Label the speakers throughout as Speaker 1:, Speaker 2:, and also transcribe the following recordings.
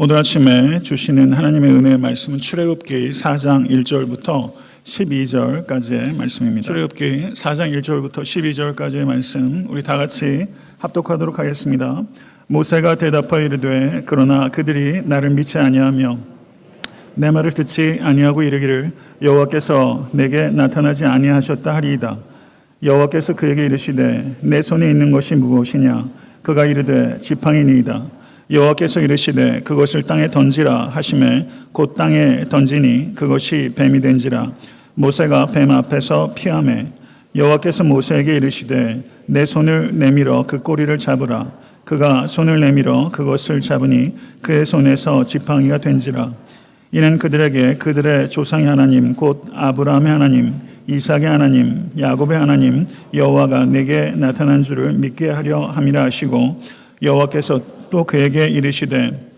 Speaker 1: 오늘 아침에 주시는 하나님의 은혜의 말씀은 출애굽기 4장 1절부터 12절까지의 말씀입니다. 출애굽기 4장 1절부터 12절까지의 말씀 우리 다 같이 합독하도록 하겠습니다. 모세가 대답하여 이르되 그러나 그들이 나를 믿지 아니하며 내 말을 듣지 아니하고 이르기를 여호와께서 내게 나타나지 아니하셨다 하리이다. 여호와께서 그에게 이르시되 내 손에 있는 것이 무엇이냐? 그가 이르되 지팡이니이다. 여호와께서 이르시되 그것을 땅에 던지라 하시매 곧 땅에 던지니 그것이 뱀이 된지라. 모세가 뱀 앞에서 피하매 여호와께서 모세에게 이르시되 내 손을 내밀어 그 꼬리를 잡으라. 그가 손을 내밀어 그것을 잡으니 그의 손에서 지팡이가 된지라. 이는 그들에게 그들의 조상의 하나님 곧 아브라함의 하나님 이삭의 하나님 야곱의 하나님 여호와가 내게 나타난 줄을 믿게 하려 함이라 하시고 여호와께서 또 그에게 이르시되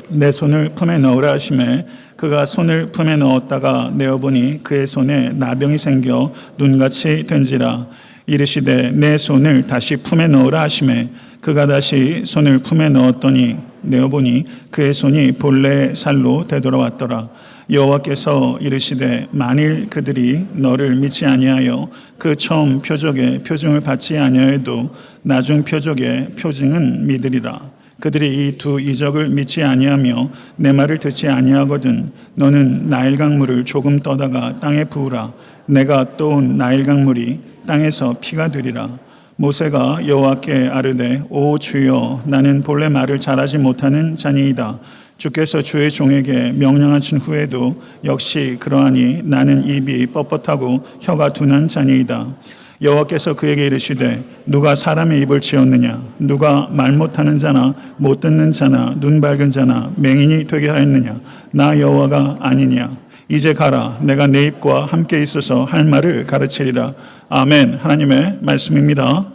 Speaker 1: 내 손을 품에 넣으라 하시매 그가 손을 품에 넣었다가 내어보니 그의 손에 나병이 생겨 눈같이 된지라. 이르시되 내 손을 다시 품에 넣으라 하시매 그가 다시 손을 품에 넣었더니 내어보니 그의 손이 본래의 살로 되돌아왔더라. 여호와께서 이르시되 만일 그들이 너를 믿지 아니하여 그 처음 표적의 표징을 받지 아니하여도 나중 표적의 표징은 믿으리라. 그들이 이 두 이적을 믿지 아니하며 내 말을 듣지 아니하거든 너는 나일강 물을 조금 떠다가 땅에 부으라. 내가 떠온 나일강 물이 땅에서 피가 되리라. 모세가 여호와께 아뢰되 오 주여 나는 본래 말을 잘하지 못하는 자니이다. 주께서 주의 종에게 명령하신 후에도 역시 그러하니 나는 입이 뻣뻣하고 혀가 둔한 자니이다. 여호와께서 그에게 이르시되 누가 사람의 입을 지었느냐? 누가 말 못하는 자나 못 듣는 자나 눈 밝은 자나 맹인이 되게 하였느냐? 나 여호와가 아니냐? 이제 가라. 내가 내 입과 함께 있어서 할 말을 가르치리라. 아멘. 하나님의 말씀입니다.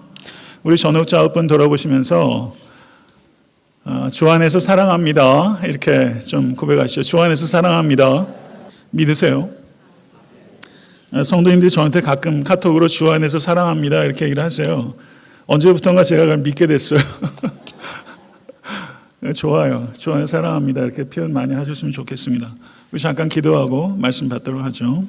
Speaker 1: 우리 전후자 9분 돌아보시면서 주 안에서 사랑합니다. 이렇게 좀 고백하시죠. 주 안에서 사랑합니다. 믿으세요? 성도님들이 저한테 가끔 카톡으로 주 안에서 사랑합니다 이렇게 얘기를 하세요. 언제부턴가 제가 그걸 믿게 됐어요. 좋아요. 주 안에서 사랑합니다 이렇게 표현 많이 하셨으면 좋겠습니다. 우리 잠깐 기도하고 말씀 받도록 하죠.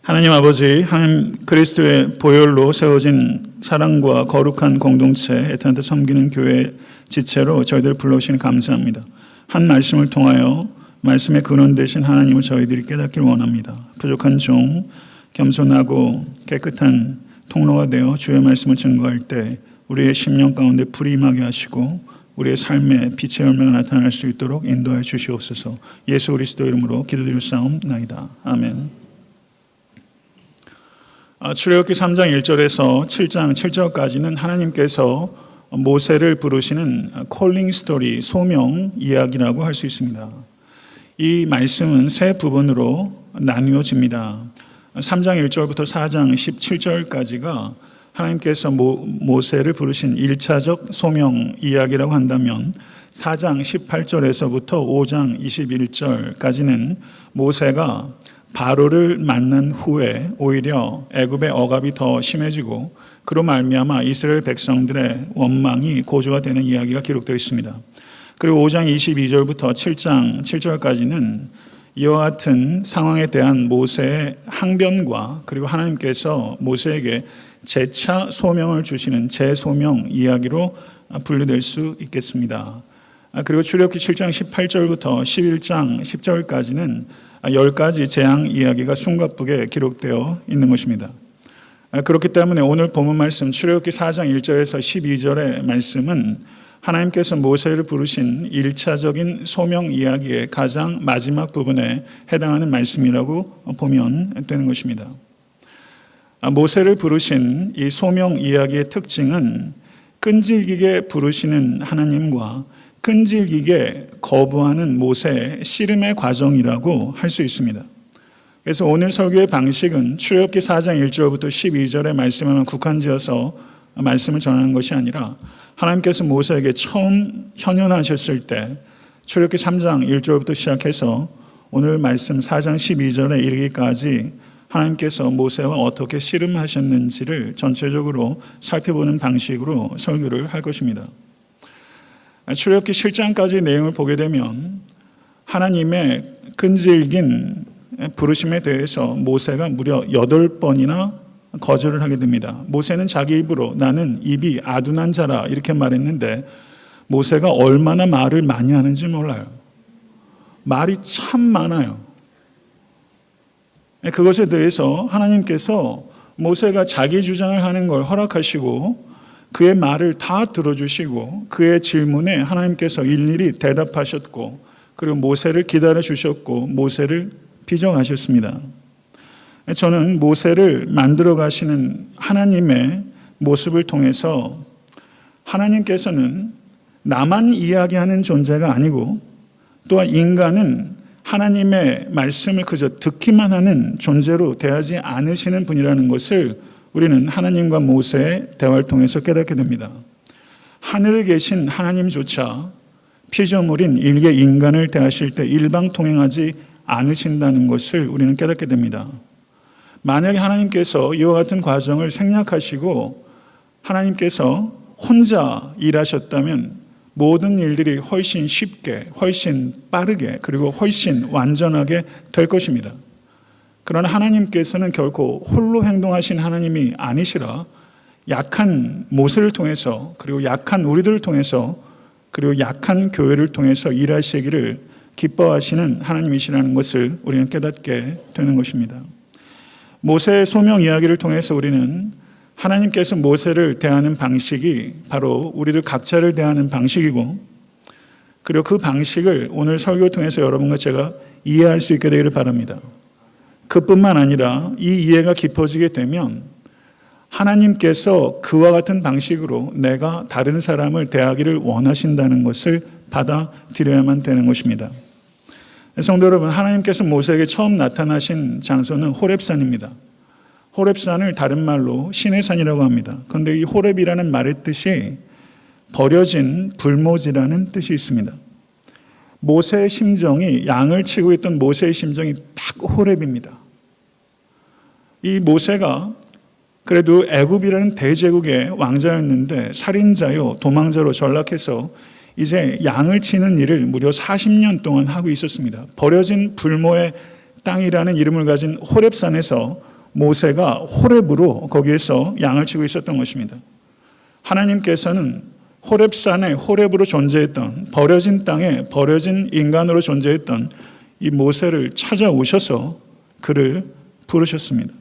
Speaker 1: 하나님 아버지, 하나님 그리스도의 보혈로 세워진 사랑과 거룩한 공동체 애타한테 섬기는 교회 지체로 저희들을 불러주시니 감사합니다. 한 말씀을 통하여 말씀의 근원 되신 하나님을 저희들이 깨닫기를 원합니다. 부족한 종, 겸손하고 깨끗한 통로가 되어 주의 말씀을 증거할 때 우리의 심령 가운데 불이 임하게 하시고 우리의 삶에 빛의 열매가 나타날 수 있도록 인도하여 주시옵소서. 예수 그리스도 이름으로 기도드리옵나이다. 아멘. 출애굽기 3장 1절에서 7장 7절까지는 하나님께서 모세를 부르시는 콜링 스토리, 소명 이야기라고 할 수 있습니다. 이 말씀은 세 부분으로 나뉘어집니다. 3장 1절부터 4장 17절까지가 하나님께서 모세를 부르신 1차적 소명 이야기라고 한다면 4장 18절에서부터 5장 21절까지는 모세가 바로를 만난 후에 오히려 애굽의 억압이 더 심해지고 그로 말미암아 이스라엘 백성들의 원망이 고조가 되는 이야기가 기록되어 있습니다. 그리고 5장 22절부터 7장 7절까지는 이와 같은 상황에 대한 모세의 항변과 그리고 하나님께서 모세에게 재차 소명을 주시는 재소명 이야기로 분류될 수 있겠습니다. 그리고 출애굽기 7장 18절부터 11장 10절까지는 10가지 재앙 이야기가 숨가쁘게 기록되어 있는 것입니다. 그렇기 때문에 오늘 본문 말씀 출애굽기 4장 1절에서 12절의 말씀은 하나님께서 모세를 부르신 1차적인 소명 이야기의 가장 마지막 부분에 해당하는 말씀이라고 보면 되는 것입니다. 모세를 부르신 이 소명 이야기의 특징은 끈질기게 부르시는 하나님과 끈질기게 거부하는 모세의 씨름의 과정이라고 할 수 있습니다. 그래서 오늘 설교의 방식은 출애굽기 4장 1절부터 12절의 말씀에만 국한지어서 말씀을 전하는 것이 아니라 하나님께서 모세에게 처음 현현하셨을 때 출애굽기 3장 1절부터 시작해서 오늘 말씀 4장 12절에 이르기까지 하나님께서 모세와 어떻게 씨름하셨는지를 전체적으로 살펴보는 방식으로 설교를 할 것입니다. 출애굽기 7장까지 내용을 보게 되면 하나님의 끈질긴 부르심에 대해서 모세가 무려 8번이나 거절을 하게 됩니다. 모세는 자기 입으로 나는 입이 아둔한 자라 이렇게 말했는데 모세가 얼마나 말을 많이 하는지 몰라요. 말이 참 많아요. 그것에 대해서 하나님께서 모세가 자기 주장을 하는 걸 허락하시고 그의 말을 다 들어주시고 그의 질문에 하나님께서 일일이 대답하셨고 그리고 모세를 기다려 주셨고 모세를 비정하셨습니다. 저는 모세를 만들어 가시는 하나님의 모습을 통해서 하나님께서는 나만 이야기하는 존재가 아니고 또한 인간은 하나님의 말씀을 그저 듣기만 하는 존재로 대하지 않으시는 분이라는 것을 우리는 하나님과 모세의 대화를 통해서 깨닫게 됩니다. 하늘에 계신 하나님조차 피조물인 일개 인간을 대하실 때 일방통행하지 않으신다는 것을 우리는 깨닫게 됩니다. 만약에 하나님께서 이와 같은 과정을 생략하시고 하나님께서 혼자 일하셨다면 모든 일들이 훨씬 쉽게, 훨씬 빠르게, 그리고 훨씬 완전하게 될 것입니다. 그러나 하나님께서는 결코 홀로 행동하신 하나님이 아니시라 약한 모세를 통해서 그리고 약한 우리들을 통해서 그리고 약한 교회를 통해서 일하시기를 기뻐하시는 하나님이시라는 것을 우리는 깨닫게 되는 것입니다. 모세의 소명 이야기를 통해서 우리는 하나님께서 모세를 대하는 방식이 바로 우리들 각자를 대하는 방식이고 그리고 그 방식을 오늘 설교를 통해서 여러분과 제가 이해할 수 있게 되기를 바랍니다. 그뿐만 아니라 이 이해가 깊어지게 되면 하나님께서 그와 같은 방식으로 내가 다른 사람을 대하기를 원하신다는 것을 받아들여야만 되는 것입니다. 성도 여러분, 하나님께서 모세에게 처음 나타나신 장소는 호렙산입니다. 호렙산을 다른 말로 신의 산이라고 합니다. 그런데 이 호렙이라는 말의 뜻이 버려진 불모지라는 뜻이 있습니다. 모세의 심정이 양을 치고 있던 모세의 심정이 딱 호렙입니다. 이 모세가 그래도 애굽이라는 대제국의 왕자였는데 살인자요 도망자로 전락해서 이제 양을 치는 일을 무려 40년 동안 하고 있었습니다. 버려진 불모의 땅이라는 이름을 가진 호렙산에서 모세가 호렙으로 거기에서 양을 치고 있었던 것입니다. 하나님께서는 호렙산에 호렙으로 존재했던 버려진 땅에 버려진 인간으로 존재했던 이 모세를 찾아오셔서 그를 부르셨습니다.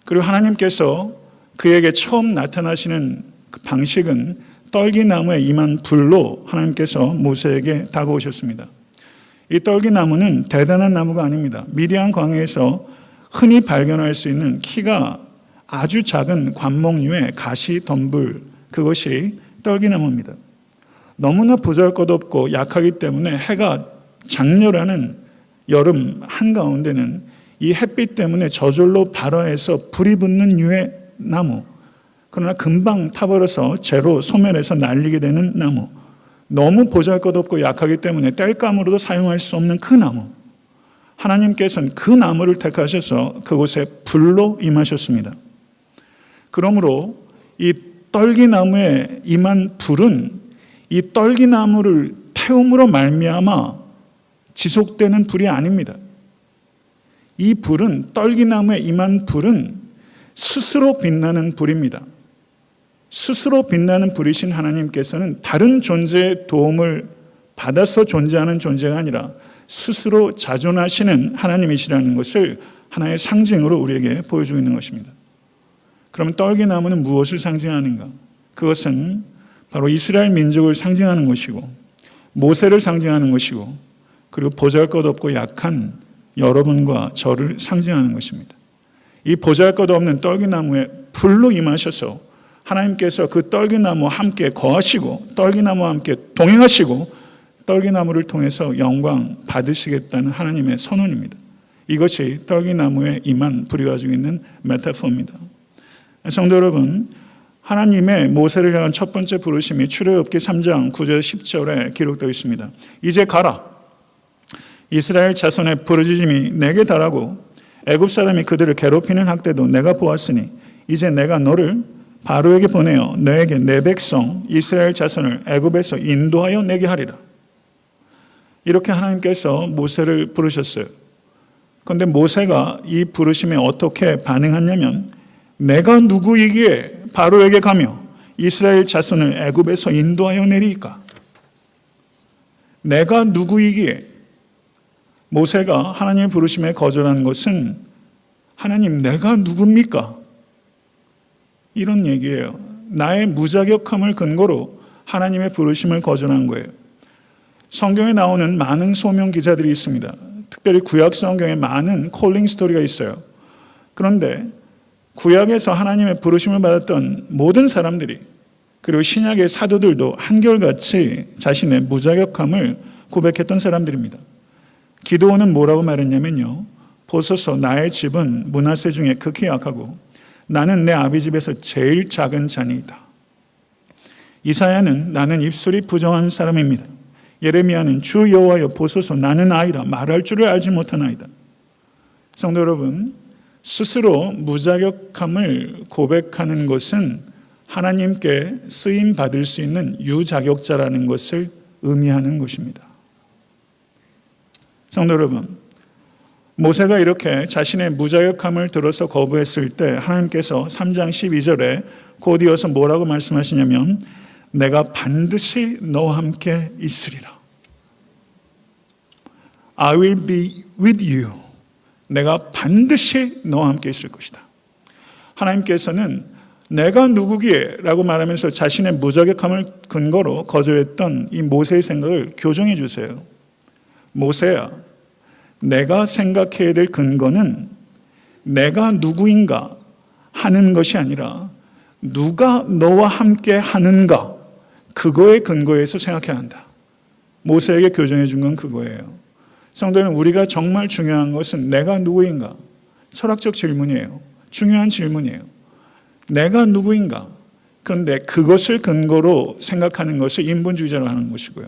Speaker 1: 그리고 하나님께서 그에게 처음 나타나시는 그 방식은 떨기나무에 임한 불로 하나님께서 모세에게 다가오셨습니다. 이 떨기나무는 대단한 나무가 아닙니다. 미디안 광야에서 흔히 발견할 수 있는 키가 아주 작은 관목류의 가시덤불, 그것이 떨기나무입니다. 너무나 보잘것없고 약하기 때문에 해가 장렬하는 여름 한가운데는 이 햇빛 때문에 저절로 발화해서 불이 붙는 류의 나무, 그러나 금방 타버려서 재로 소멸해서 날리게 되는 나무, 너무 보잘것없고 약하기 때문에 땔감으로도 사용할 수 없는 그 나무, 하나님께서는 그 나무를 택하셔서 그곳에 불로 임하셨습니다. 그러므로 이 떨기나무에 임한 불은 이 떨기나무를 태움으로 말미암아 지속되는 불이 아닙니다. 이 불은 떨기나무에 임한 불은 스스로 빛나는 불입니다. 스스로 빛나는 불이신 하나님께서는 다른 존재의 도움을 받아서 존재하는 존재가 아니라 스스로 자존하시는 하나님이시라는 것을 하나의 상징으로 우리에게 보여주고 있는 것입니다. 그러면 떨기나무는 무엇을 상징하는가? 그것은 바로 이스라엘 민족을 상징하는 것이고 모세를 상징하는 것이고 그리고 보잘것없고 약한 여러분과 저를 상징하는 것입니다. 이 보잘것없는 떨기나무에 불로 임하셔서 하나님께서 그 떨기나무와 함께 거하시고 떨기나무와 함께 동행하시고 떨기나무를 통해서 영광 받으시겠다는 하나님의 선언입니다. 이것이 떨기나무에 임한 불이 가지고 있는 메타포입니다. 성도 여러분, 하나님의 모세를 향한 첫 번째 부르심이 출애굽기 3장 9절 10절에 기록되어 있습니다. 이제 가라. 이스라엘 자손의 부르짖음이 내게 달하고 애굽 사람이 그들을 괴롭히는 학대도 내가 보았으니 이제 내가 너를 바로에게 보내어 너에게 내 백성 이스라엘 자손을 애굽에서 인도하여 내게 하리라. 이렇게 하나님께서 모세를 부르셨어요. 그런데 모세가 이 부르심에 어떻게 반응하냐면 내가 누구이기에 바로에게 가며 이스라엘 자손을 애굽에서 인도하여 내리까? 내가 누구이기에? 모세가 하나님의 부르심에 거절한 것은 하나님 내가 누굽니까? 이런 얘기예요. 나의 무자격함을 근거로 하나님의 부르심을 거절한 거예요. 성경에 나오는 많은 소명 기자들이 있습니다. 특별히 구약 성경에 많은 콜링 스토리가 있어요. 그런데 구약에서 하나님의 부르심을 받았던 모든 사람들이 그리고 신약의 사도들도 한결같이 자신의 무자격함을 고백했던 사람들입니다. 기드온은 뭐라고 말했냐면요. 보소서 나의 집은 므낫세 중에 극히 약하고 나는 내 아비 집에서 제일 작은 자니이다. 이사야는 나는 입술이 부정한 사람입니다. 예레미야는 주 여호와여 보소서 나는 아이라 말할 줄을 알지 못한 아이다. 성도 여러분, 스스로 무자격함을 고백하는 것은 하나님께 쓰임 받을 수 있는 유자격자라는 것을 의미하는 것입니다. 성도 여러분, 모세가 이렇게 자신의 무자격함을 들어서 거부했을 때 하나님께서 3장 12절에 곧 이어서 뭐라고 말씀하시냐면 내가 반드시 너와 함께 있으리라. I will be with you. 내가 반드시 너와 함께 있을 것이다. 하나님께서는 내가 누구기에 라고 말하면서 자신의 무자격함을 근거로 거절했던 이 모세의 생각을 교정해 주세요. 모세야, 내가 생각해야 될 근거는 내가 누구인가 하는 것이 아니라 누가 너와 함께 하는가 그거에 근거해서 생각해야 한다. 모세에게 교정해 준 건 그거예요. 성도는 우리가 정말 중요한 것은 내가 누구인가? 철학적 질문이에요. 중요한 질문이에요. 내가 누구인가? 그런데 그것을 근거로 생각하는 것을 인본주의자로 하는 것이고요.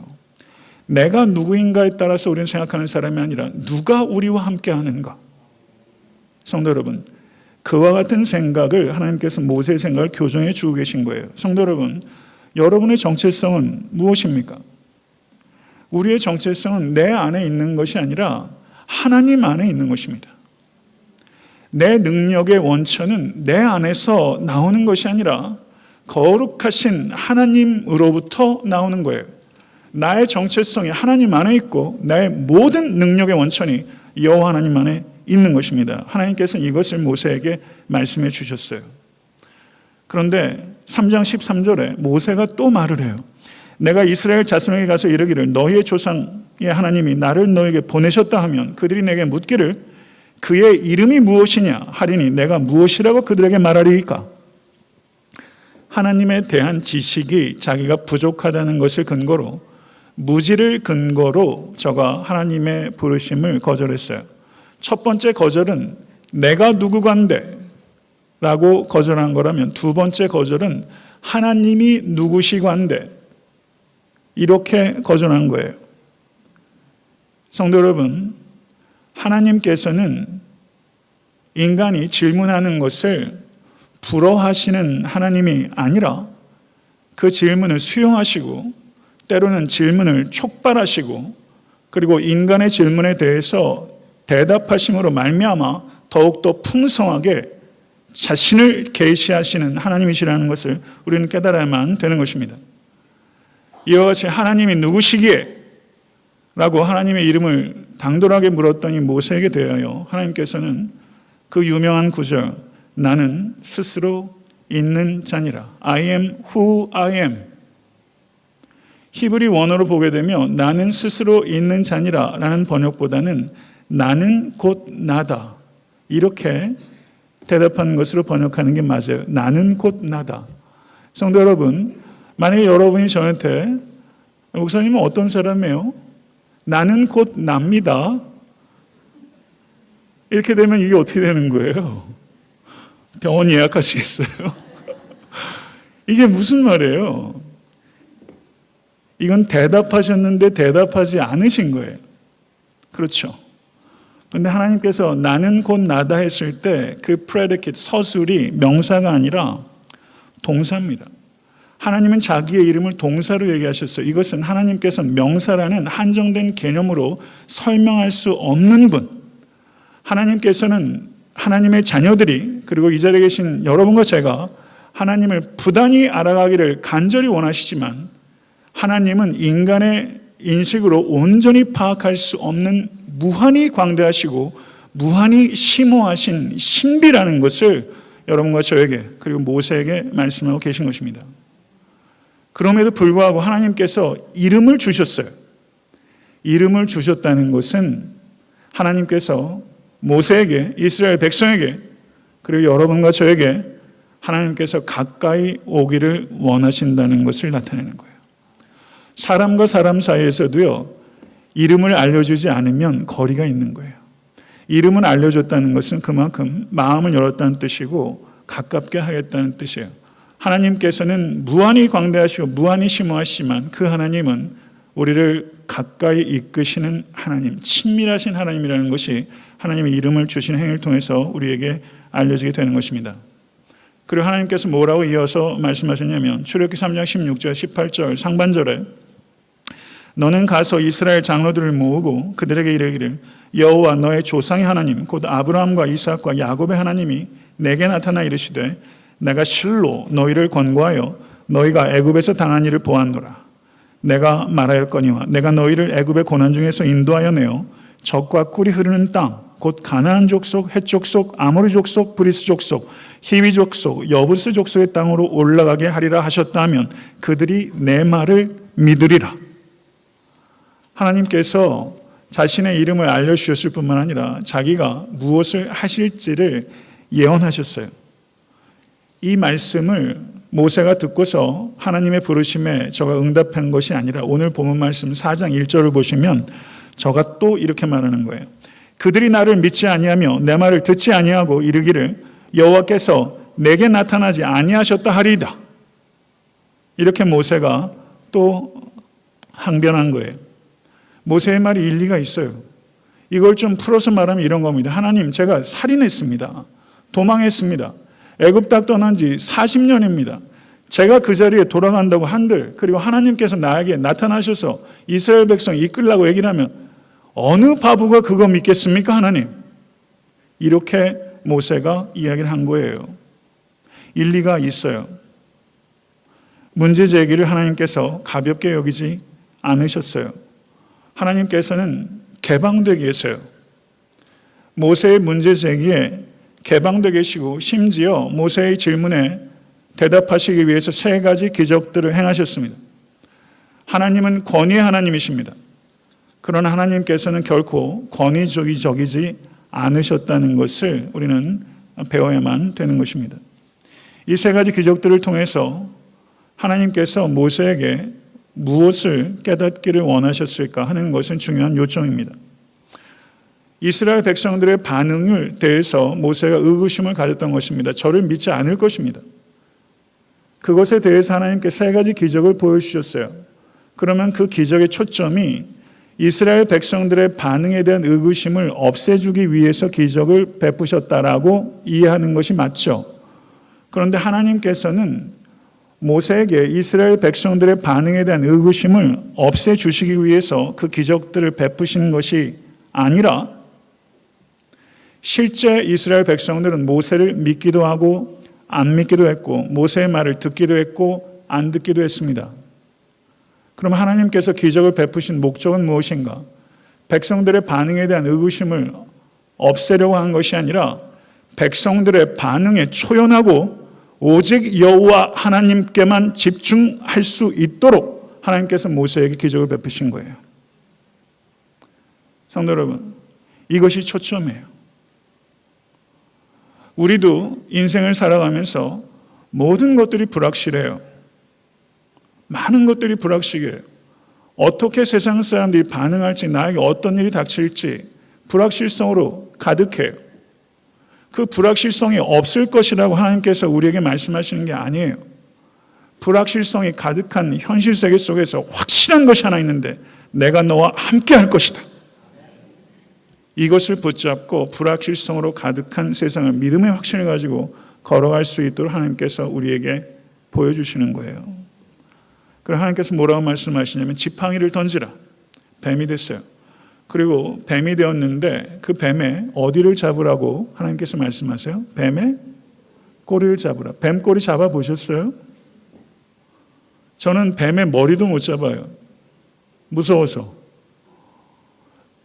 Speaker 1: 내가 누구인가에 따라서 우리는 생각하는 사람이 아니라 누가 우리와 함께 하는가? 성도 여러분, 그와 같은 생각을 하나님께서 모세의 생각을 교정해 주고 계신 거예요. 성도 여러분, 여러분의 정체성은 무엇입니까? 우리의 정체성은 내 안에 있는 것이 아니라 하나님 안에 있는 것입니다. 내 능력의 원천은 내 안에서 나오는 것이 아니라 거룩하신 하나님으로부터 나오는 거예요. 나의 정체성이 하나님 안에 있고 나의 모든 능력의 원천이 여호와 하나님 안에 있는 것입니다. 하나님께서는 이것을 모세에게 말씀해 주셨어요. 그런데 3장 13절에 모세가 또 말을 해요. 내가 이스라엘 자손에게 가서 이르기를 너희의 조상의 하나님이 나를 너에게 보내셨다 하면 그들이 내게 묻기를 그의 이름이 무엇이냐 하리니 내가 무엇이라고 그들에게 말하리이까? 하나님에 대한 지식이 자기가 부족하다는 것을 근거로 무지를 근거로 저가 하나님의 부르심을 거절했어요. 첫 번째 거절은 내가 누구간데 라고 거절한 거라면 두 번째 거절은 하나님이 누구시간데 이렇게 거절한 거예요. 성도 여러분, 하나님께서는 인간이 질문하는 것을 불허하시는 하나님이 아니라 그 질문을 수용하시고 때로는 질문을 촉발하시고 그리고 인간의 질문에 대해서 대답하심으로 말미암아 더욱더 풍성하게 자신을 계시하시는 하나님이시라는 것을 우리는 깨달아야만 되는 것입니다. 이와 같이 하나님이 누구시기에? 라고 하나님의 이름을 당돌하게 물었더니 모세에게 대하여 하나님께서는 그 유명한 구절 나는 스스로 있는 자니라. I am who I am. 히브리 원어로 보게 되면 나는 스스로 있는 자니라 라는 번역보다는 나는 곧 나다. 이렇게 대답하는 것으로 번역하는 게 맞아요. 나는 곧 나다. 성도 여러분, 만약에 여러분이 저한테 목사님은 어떤 사람이에요? 나는 곧 납니다. 이렇게 되면 이게 어떻게 되는 거예요? 병원 예약하시겠어요? 이게 무슨 말이에요? 이건 대답하셨는데 대답하지 않으신 거예요. 그렇죠. 그런데 하나님께서 나는 곧 나다 했을 때 그 predicate, 서술이 명사가 아니라 동사입니다. 하나님은 자기의 이름을 동사로 얘기하셨어요. 이것은 하나님께서는 명사라는 한정된 개념으로 설명할 수 없는 분. 하나님께서는 하나님의 자녀들이, 그리고 이 자리에 계신 여러분과 제가 하나님을 부단히 알아가기를 간절히 원하시지만, 하나님은 인간의 인식으로 온전히 파악할 수 없는 무한히 광대하시고 무한히 심오하신 신비라는 것을 여러분과 저에게, 그리고 모세에게 말씀하고 계신 것입니다. 그럼에도 불구하고 하나님께서 이름을 주셨어요. 이름을 주셨다는 것은 하나님께서 모세에게, 이스라엘 백성에게, 그리고 여러분과 저에게 하나님께서 가까이 오기를 원하신다는 것을 나타내는 거예요. 사람과 사람 사이에서도요, 이름을 알려주지 않으면 거리가 있는 거예요. 이름을 알려줬다는 것은 그만큼 마음을 열었다는 뜻이고 가깝게 하겠다는 뜻이에요. 하나님께서는 무한히 광대하시고 무한히 심오하시지만 그 하나님은 우리를 가까이 이끄시는 하나님, 친밀하신 하나님이라는 것이 하나님의 이름을 주신 행위를 통해서 우리에게 알려지게 되는 것입니다. 그리고 하나님께서 뭐라고 이어서 말씀하셨냐면 출애굽기 3장 16절 18절 상반절에 너는 가서 이스라엘 장로들을 모으고 그들에게 이르기를 여호와 너의 조상의 하나님 곧 아브라함과 이삭과 야곱의 하나님이 내게 나타나 이르시되 내가 실로 너희를 권고하여 너희가 애굽에서 당한 일을 보았노라. 내가 말하였거니와 내가 너희를 애굽의 고난 중에서 인도하여 내어 젖과 꿀이 흐르는 땅 곧 가나안 족속, 헷 족속, 아모리 족속, 브리스 족속, 히위 족속, 여부스 족속의 땅으로 올라가게 하리라 하셨다 하면 그들이 내 말을 믿으리라. 하나님께서 자신의 이름을 알려주셨을 뿐만 아니라 자기가 무엇을 하실지를 예언하셨어요. 이 말씀을 모세가 듣고서 하나님의 부르심에 저가 응답한 것이 아니라 오늘 본문 말씀 4장 1절을 보시면 저가 또 이렇게 말하는 거예요. 그들이 나를 믿지 아니하며 내 말을 듣지 아니하고 이르기를 여호와께서 내게 나타나지 아니하셨다 하리이다. 이렇게 모세가 또 항변한 거예요. 모세의 말이 일리가 있어요. 이걸 좀 풀어서 말하면 이런 겁니다. 하나님, 제가 살인했습니다. 도망했습니다. 애굽 땅 떠난 지 40년입니다. 제가 그 자리에 돌아간다고 한들, 그리고 하나님께서 나에게 나타나셔서 이스라엘 백성 이끌라고 얘기를 하면 어느 바보가 그거 믿겠습니까, 하나님? 이렇게 모세가 이야기를 한 거예요. 일리가 있어요. 문제 제기를 하나님께서 가볍게 여기지 않으셨어요. 하나님께서는 개방되게 계세요. 모세의 문제 제기에 개방되게 계시고 심지어 모세의 질문에 대답하시기 위해서 3가지 기적들을 행하셨습니다. 하나님은 권위의 하나님이십니다. 그러나 하나님께서는 결코 권위적이지 않으셨다는 것을 우리는 배워야만 되는 것입니다. 이 3가지 기적들을 통해서 하나님께서 모세에게 무엇을 깨닫기를 원하셨을까 하는 것은 중요한 요점입니다. 이스라엘 백성들의 반응을 대해서 모세가 의구심을 가졌던 것입니다. 저를 믿지 않을 것입니다. 그것에 대해서 하나님께 3가지 기적을 보여주셨어요. 그러면 그 기적의 초점이 이스라엘 백성들의 반응에 대한 의구심을 없애주기 위해서 기적을 베푸셨다라고 이해하는 것이 맞죠. 그런데 하나님께서는 모세에게 이스라엘 백성들의 반응에 대한 의구심을 없애주시기 위해서 그 기적들을 베푸신 것이 아니라 실제 이스라엘 백성들은 모세를 믿기도 하고 안 믿기도 했고 모세의 말을 듣기도 했고 안 듣기도 했습니다. 그럼 하나님께서 기적을 베푸신 목적은 무엇인가? 백성들의 반응에 대한 의구심을 없애려고 한 것이 아니라 백성들의 반응에 초연하고 오직 여호와 하나님께만 집중할 수 있도록 하나님께서 모세에게 기적을 베푸신 거예요. 성도 여러분, 이것이 초점이에요. 우리도 인생을 살아가면서 모든 것들이 불확실해요. 많은 것들이 불확실해요. 어떻게 세상 사람들이 반응할지, 나에게 어떤 일이 닥칠지 불확실성으로 가득해요. 그 불확실성이 없을 것이라고 하나님께서 우리에게 말씀하시는 게 아니에요. 불확실성이 가득한 현실 세계 속에서 확실한 것이 하나 있는데 내가 너와 함께 할 것이다. 이것을 붙잡고 불확실성으로 가득한 세상을 믿음의 확신을 가지고 걸어갈 수 있도록 하나님께서 우리에게 보여주시는 거예요. 그럼 하나님께서 뭐라고 말씀하시냐면 지팡이를 던지라. 뱀이 됐어요. 그리고 뱀이 되었는데 그 뱀의 어디를 잡으라고 하나님께서 말씀하세요? 뱀의 꼬리를 잡으라. 뱀 꼬리 잡아보셨어요? 저는 뱀의 머리도 못 잡아요. 무서워서.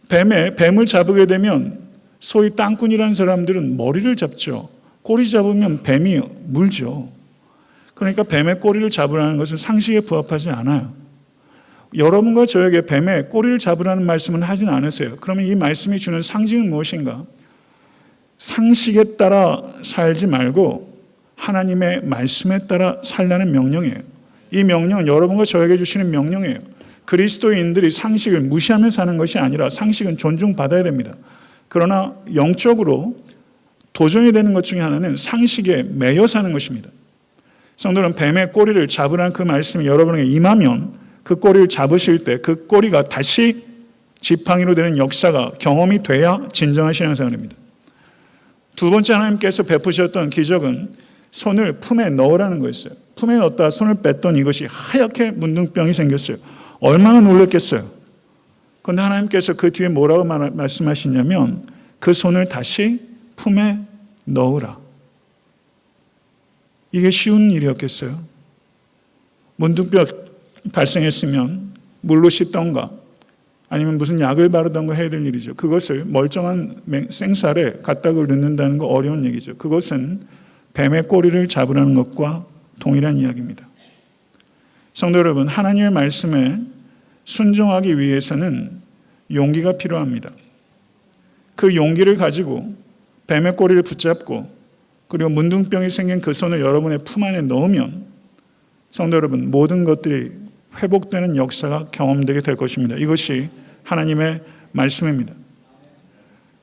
Speaker 1: 뱀을 잡게 되면 소위 땅꾼이라는 사람들은 머리를 잡죠. 꼬리 잡으면 뱀이 물죠. 그러니까 뱀의 꼬리를 잡으라는 것은 상식에 부합하지 않아요. 여러분과 저에게 뱀의 꼬리를 잡으라는 말씀은 하진 않으세요. 그러면 이 말씀이 주는 상징은 무엇인가? 상식에 따라 살지 말고 하나님의 말씀에 따라 살라는 명령이에요. 이 명령은 여러분과 저에게 주시는 명령이에요. 그리스도인들이 상식을 무시하며 사는 것이 아니라 상식은 존중받아야 됩니다. 그러나 영적으로 도전이 되는 것 중에 하나는 상식에 매여 사는 것입니다. 성도는 뱀의 꼬리를 잡으라는 그 말씀이 여러분에게 임하면 그 꼬리를 잡으실 때 그 꼬리가 다시 지팡이로 되는 역사가 경험이 돼야 진정한 신앙생활입니다. 두 번째 하나님께서 베푸셨던 기적은 손을 품에 넣으라는 거였어요. 품에 넣었다 손을 뺐더니 이것이 하얗게 문둥병이 생겼어요. 얼마나 놀랐겠어요. 그런데 하나님께서 그 뒤에 뭐라고 말씀하시냐면 그 손을 다시 품에 넣으라. 이게 쉬운 일이었겠어요? 문둥병 발생했으면 물로 씻던가 아니면 무슨 약을 바르던가 해야 될 일이죠. 그것을 멀쩡한 생쌀에 갖다 넣는다는 거 어려운 얘기죠. 그것은 뱀의 꼬리를 잡으라는 것과 동일한 이야기입니다. 성도 여러분, 하나님의 말씀에 순종하기 위해서는 용기가 필요합니다. 그 용기를 가지고 뱀의 꼬리를 붙잡고 그리고 문둥병이 생긴 그 손을 여러분의 품 안에 넣으면 성도 여러분, 모든 것들이 회복되는 역사가 경험되게 될 것입니다. 이것이 하나님의 말씀입니다.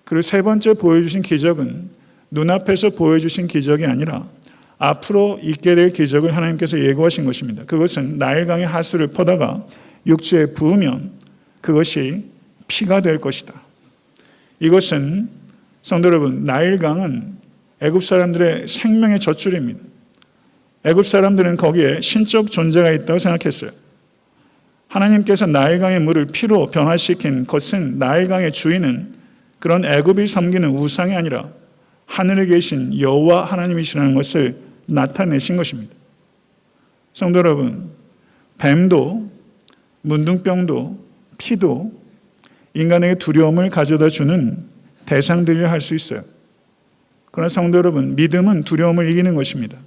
Speaker 1: 그리고 세 번째 보여주신 기적은 눈앞에서 보여주신 기적이 아니라 앞으로 있게 될 기적을 하나님께서 예고하신 것입니다. 그것은 나일강의 하수를 퍼다가 육지에 부으면 그것이 피가 될 것이다. 이것은 성도 여러분, 나일강은 애굽 사람들의 생명의 젖줄입니다. 애굽 사람들은 거기에 신적 존재가 있다고 생각했어요. 하나님께서 나일강의 물을 피로 변화시킨 것은 나일강의 주인은 그런 애굽이 섬기는 우상이 아니라 하늘에 계신 여호와 하나님이시라는 것을 나타내신 것입니다. 성도 여러분, 뱀도 문둥병도 피도 인간에게 두려움을 가져다 주는 대상들이라 할 수 있어요. 그러나 성도 여러분, 믿음은 두려움을 이기는 것입니다.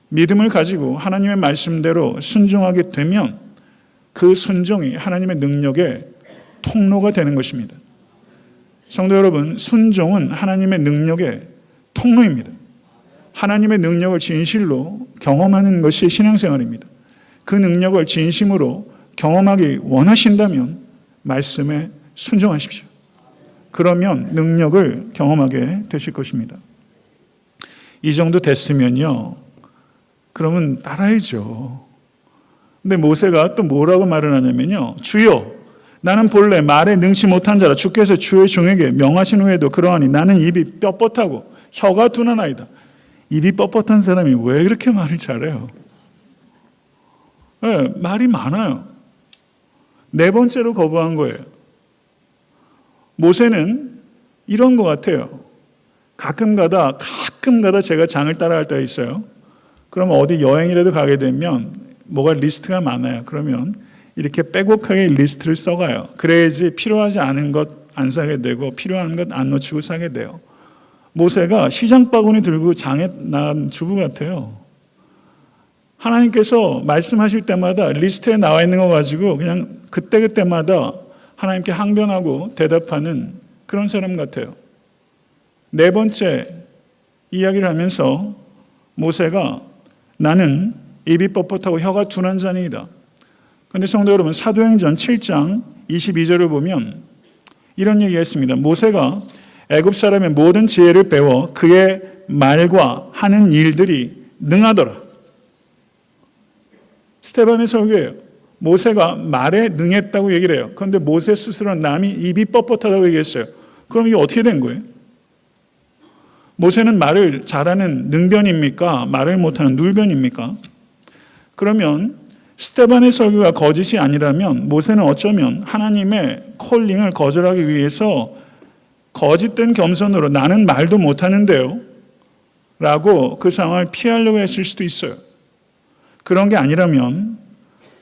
Speaker 1: 믿음을 가지고 하나님의 말씀대로 순종하게 되면 그 순종이 하나님의 능력의 통로가 되는 것입니다. 성도 여러분, 순종은 하나님의 능력의 통로입니다. 하나님의 능력을 진실로 경험하는 것이 신앙생활입니다. 그 능력을 진심으로 경험하기 원하신다면 말씀에 순종하십시오. 그러면 능력을 경험하게 되실 것입니다. 이 정도 됐으면요, 그러면 따라야죠. 근데 모세가 또 뭐라고 말을 하냐면요, 주여, 나는 본래 말에 능치 못한 자라. 주께서 주의 종에게 명하신 후에도 그러하니 나는 입이 뻣뻣하고 혀가 둔하나이다. 입이 뻣뻣한 사람이 왜 그렇게 말을 잘해요? 네, 말이 많아요. 네 번째로 거부한 거예요. 모세는 이런 것 같아요. 가끔가다 제가 장을 따라갈 때가 있어요. 그럼 어디 여행이라도 가게 되면 뭐가 리스트가 많아요. 그러면 이렇게 빼곡하게 리스트를 써가요. 그래야지 필요하지 않은 것 안 사게 되고 필요한 것 안 놓치고 사게 돼요. 모세가 시장 바구니 들고 장에 나간 주부 같아요. 하나님께서 말씀하실 때마다 리스트에 나와 있는 거 가지고 그냥 그때그때마다 하나님께 항변하고 대답하는 그런 사람 같아요. 네 번째 이야기를 하면서 모세가 나는 입이 뻣뻣하고 혀가 둔한 자니이다. 그런데 성도 여러분, 사도행전 7장 22절을 보면 이런 얘기가 있습니다. 모세가 애굽 사람의 모든 지혜를 배워 그의 말과 하는 일들이 능하더라. 스데반의 설교예요. 모세가 말에 능했다고 얘기를 해요. 그런데 모세 스스로는 남이 입이 뻣뻣하다고 얘기했어요. 그럼 이게 어떻게 된 거예요? 모세는 말을 잘하는 능변입니까? 말을 못하는 눌변입니까? 그러면 스데반의 설교가 거짓이 아니라면 모세는 어쩌면 하나님의 콜링을 거절하기 위해서 거짓된 겸손으로 나는 말도 못하는데요 라고 그 상황을 피하려고 했을 수도 있어요. 그런 게 아니라면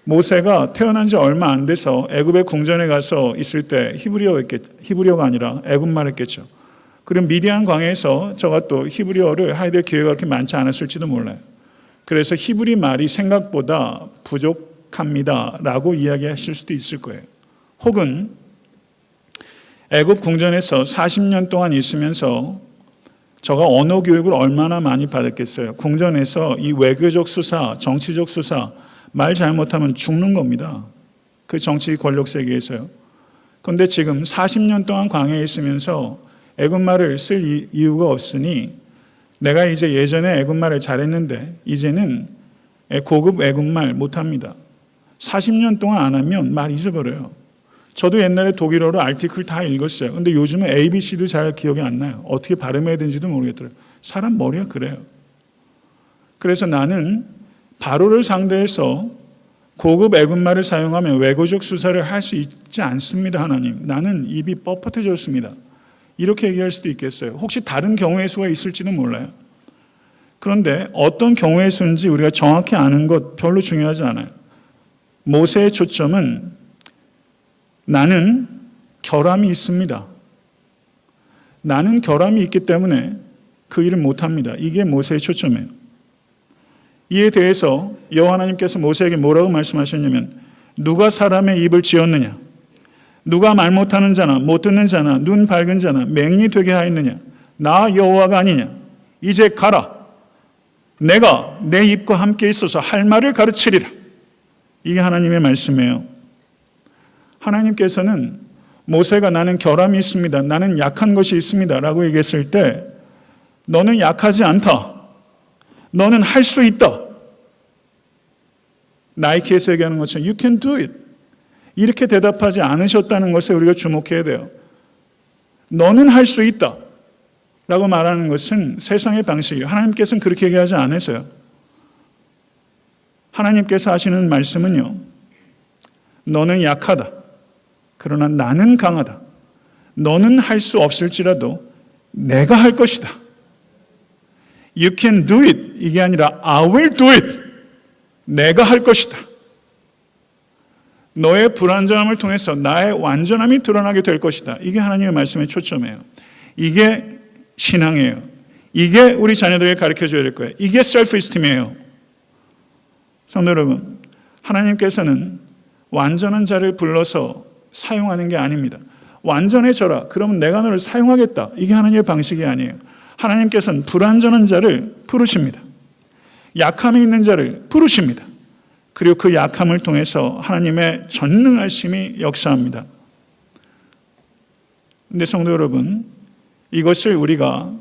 Speaker 1: 모세가 태어난 지 얼마 안 돼서 애굽의 궁전에 가서 있을 때 히브리어가 아니라 애굽말 했겠죠. 그럼 미디안 광야에서 저가 또 히브리어를 하게 될 기회가 그렇게 많지 않았을지도 몰라요. 그래서 히브리 말이 생각보다 부족합니다 라고 이야기하실 수도 있을 거예요. 혹은 애굽 궁전에서 40년 동안 있으면서 저가 언어 교육을 얼마나 많이 받았겠어요. 궁전에서 이 외교적 수사, 정치적 수사 말 잘못하면 죽는 겁니다. 그 정치 권력 세계에서요. 그런데 지금 40년 동안 광야에 있으면서 애굽말을 쓸 이유가 없으니 내가 이제 예전에 애굽말을 잘했는데 이제는 고급 애굽말 못합니다. 40년 동안 안 하면 말 잊어버려요. 저도 옛날에 독일어로 아티클 다 읽었어요. 근데 요즘은 ABC도 잘 기억이 안 나요. 어떻게 발음해야 되는지도 모르겠더라고요. 사람 머리가 그래요. 그래서 나는 바로를 상대해서 고급 애굽말을 사용하면 외교적 수사를 할 수 있지 않습니다. 하나님. 나는 입이 뻣뻣해졌습니다. 이렇게 얘기할 수도 있겠어요. 혹시 다른 경우의 수가 있을지는 몰라요. 그런데 어떤 경우의 수인지 우리가 정확히 아는 것 별로 중요하지 않아요. 모세의 초점은 나는 결함이 있습니다. 나는 결함이 있기 때문에 그 일을 못합니다. 이게 모세의 초점이에요. 이에 대해서 여호와 하나님께서 모세에게 뭐라고 말씀하셨냐면 누가 사람의 입을 지었느냐? 누가 말 못하는 자나 못 듣는 자나 눈 밝은 자나 맹인이 되게 하였느냐? 나 여호와가 아니냐? 이제 가라. 내가 내 입과 함께 있어서 할 말을 가르치리라. 이게 하나님의 말씀이에요. 하나님께서는 모세가 나는 결함이 있습니다. 나는 약한 것이 있습니다. 라고 얘기했을 때 너는 약하지 않다. 너는 할 수 있다. 나이키에서 얘기하는 것처럼 You can do it. 이렇게 대답하지 않으셨다는 것에 우리가 주목해야 돼요. 너는 할 수 있다. 라고 말하는 것은 세상의 방식이에요. 하나님께서는 그렇게 얘기하지 않으세요. 하나님께서 하시는 말씀은요. 너는 약하다. 그러나 나는 강하다. 너는 할 수 없을지라도 내가 할 것이다. You can do it. 이게 아니라 I will do it. 내가 할 것이다. 너의 불완전함을 통해서 나의 완전함이 드러나게 될 것이다. 이게 하나님의 말씀의 초점이에요. 이게 신앙이에요. 이게 우리 자녀들에게 가르쳐줘야 될 거예요. 이게 셀프-이스팀이에요. 성도 여러분, 하나님께서는 완전한 자를 불러서 사용하는 게 아닙니다. 완전해져라. 그러면 내가 너를 사용하겠다. 이게 하나님의 방식이 아니에요. 하나님께서는 불완전한 자를 부르십니다. 약함이 있는 자를 부르십니다. 그리고 그 약함을 통해서 하나님의 전능하심이 역사합니다. 그런데 성도 여러분, 이것을 우리가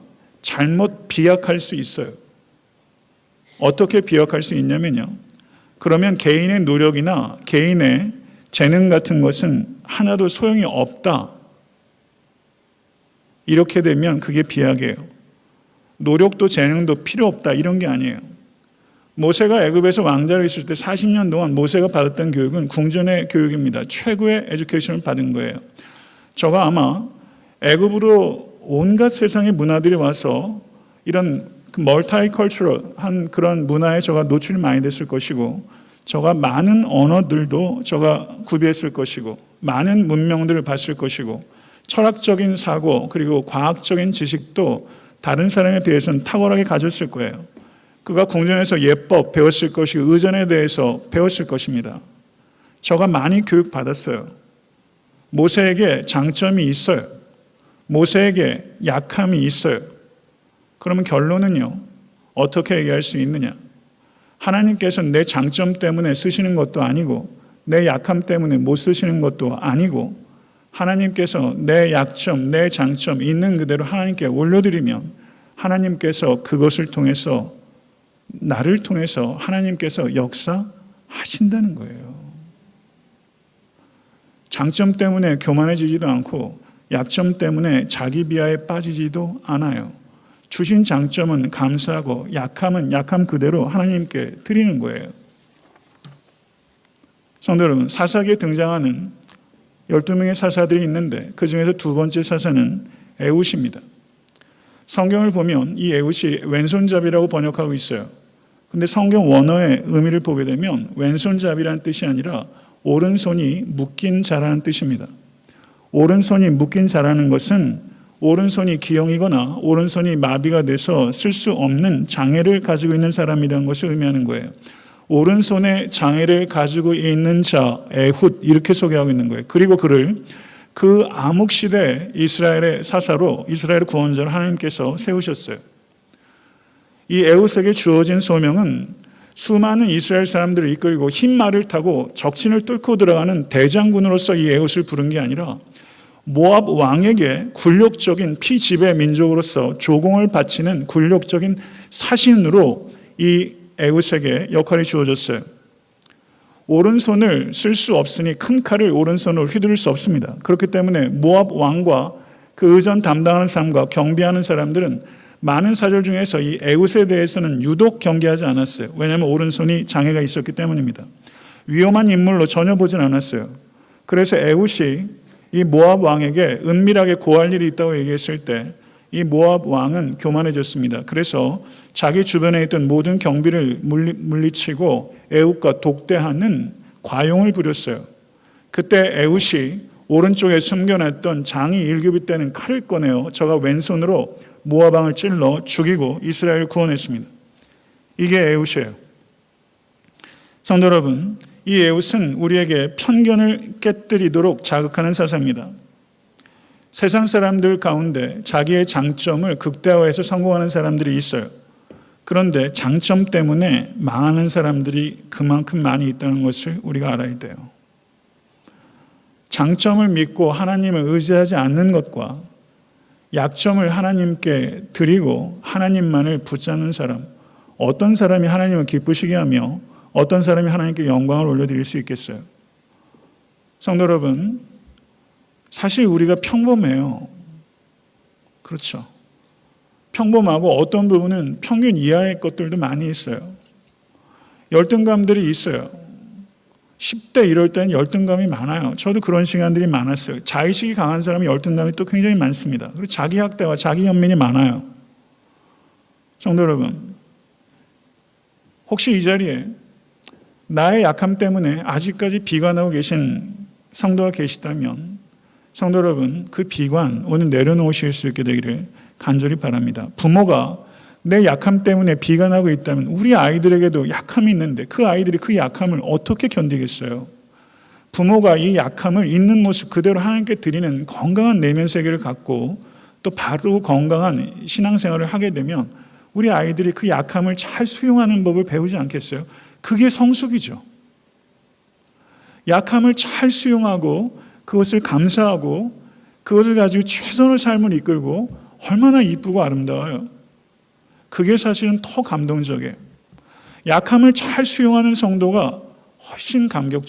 Speaker 1: 잘못 비약할 수 있어요. 어떻게 비약할 수 있냐면요. 그러면 개인의 노력이나 개인의 재능 같은 것은 하나도 소용이 없다. 이렇게 되면 그게 비약이에요. 노력도 재능도 필요 없다. 이런 게 아니에요. 모세가 애굽에서 왕자로 있을 때 40년 동안 모세가 받았던 교육은 궁전의 교육입니다. 최고의 에듀케이션을 받은 거예요. 저가 아마 애굽으로 온갖 세상의 문화들이 와서 이런 멀티컬처럴한 그런 문화에 저가 노출이 많이 됐을 것이고 저가 많은 언어들도 저가 구비했을 것이고 많은 문명들을 봤을 것이고 철학적인 사고 그리고 과학적인 지식도 다른 사람에 비해서는 탁월하게 가졌을 거예요. 그가 궁전에서 예법 배웠을 것이고 의전에 대해서 배웠을 것입니다. 저가 많이 교육받았어요. 모세에게 장점이 있어요. 모세에게 약함이 있어요. 그러면 결론은요. 어떻게 얘기할 수 있느냐. 하나님께서는 내 장점 때문에 쓰시는 것도 아니고 내 약함 때문에 못 쓰시는 것도 아니고 하나님께서 내 약점, 내 장점 있는 그대로 하나님께 올려드리면 하나님께서 그것을 통해서 나를 통해서 하나님께서 역사하신다는 거예요. 장점 때문에 교만해지지도 않고 약점 때문에 자기 비하에 빠지지도 않아요. 주신 장점은 감사하고 약함은 약함 그대로 하나님께 드리는 거예요. 성도 여러분, 사사기에 등장하는 12명의 사사들이 있는데 그 중에서 두 번째 사사는 에훗입니다. 성경을 보면 이 에훗이 왼손잡이라고 번역하고 있어요. 근데 성경 원어의 의미를 보게 되면 왼손잡이라는 뜻이 아니라 오른손이 묶인 자라는 뜻입니다. 오른손이 묶인 자라는 것은 오른손이 기형이거나 오른손이 마비가 돼서 쓸 수 없는 장애를 가지고 있는 사람이라는 것을 의미하는 거예요. 오른손에 장애를 가지고 있는 자, 에훗, 이렇게 소개하고 있는 거예요. 그리고 그를 그 암흑시대 이스라엘의 사사로, 이스라엘의 구원자로 하나님께서 세우셨어요. 이 에훗에게 주어진 소명은 수많은 이스라엘 사람들을 이끌고 흰 말을 타고 적진을 뚫고 들어가는 대장군으로서 이 에훗을 부른 게 아니라 모압 왕에게 굴욕적인 피지배 민족으로서 조공을 바치는 굴욕적인 사신으로 이 에훗에게 역할이 주어졌어요. 오른손을 쓸 수 없으니 큰 칼을 오른손으로 휘두를 수 없습니다. 그렇기 때문에 모압 왕과 그 의전 담당하는 사람과 경비하는 사람들은 많은 사절 중에서 이 에훗에 대해서는 유독 경계하지 않았어요. 왜냐하면 오른손이 장애가 있었기 때문입니다. 위험한 인물로 전혀 보진 않았어요. 그래서 에훗이 이 모압 왕에게 은밀하게 고할 일이 있다고 얘기했을 때 이 모압 왕은 교만해졌습니다. 그래서 자기 주변에 있던 모든 경비를 물리치고 에훗과 독대하는 과용을 부렸어요. 그때 에훗이 오른쪽에 숨겨놨던 장이 일급이 때는 칼을 꺼내어 저가 왼손으로 모압 왕을 찔러 죽이고 이스라엘을 구원했습니다. 이게 에훗이에요. 성도 여러분, 이 에훗은 우리에게 편견을 깨뜨리도록 자극하는 사사입니다. 세상 사람들 가운데 자기의 장점을 극대화해서 성공하는 사람들이 있어요. 그런데 장점 때문에 망하는 사람들이 그만큼 많이 있다는 것을 우리가 알아야 돼요. 장점을 믿고 하나님을 의지하지 않는 것과 약점을 하나님께 드리고 하나님만을 붙잡는 사람, 어떤 사람이 하나님을 기쁘시게 하며 어떤 사람이 하나님께 영광을 올려드릴 수 있겠어요? 성도 여러분, 사실 우리가 평범해요. 그렇죠. 평범하고 어떤 부분은 평균 이하의 것들도 많이 있어요. 열등감들이 있어요. 10대 이럴 때는 열등감이 많아요. 저도 그런 시간들이 많았어요. 자의식이 강한 사람이 열등감이 또 굉장히 많습니다. 그리고 자기 학대와 자기 연민이 많아요. 성도 여러분, 혹시 이 자리에 나의 약함 때문에 아직까지 비관하고 계신 성도가 계시다면 성도 여러분, 그 비관 오늘 내려놓으실 수 있게 되기를 간절히 바랍니다. 부모가 내 약함 때문에 비관하고 있다면 우리 아이들에게도 약함이 있는데 그 아이들이 그 약함을 어떻게 견디겠어요? 부모가 이 약함을 있는 모습 그대로 하나님께 드리는 건강한 내면 세계를 갖고 또 바로 건강한 신앙생활을 하게 되면 우리 아이들이 그 약함을 잘 수용하는 법을 배우지 않겠어요? 그게 성숙이죠. 약함을 잘 수용하고 그것을 감사하고 그것을 가지고 최선의 삶을 이끌고 얼마나 이쁘고 아름다워요. 그게 사실은 더 감동적이에요. 약함을 잘 수용하는 성도가 훨씬 감격적이에요.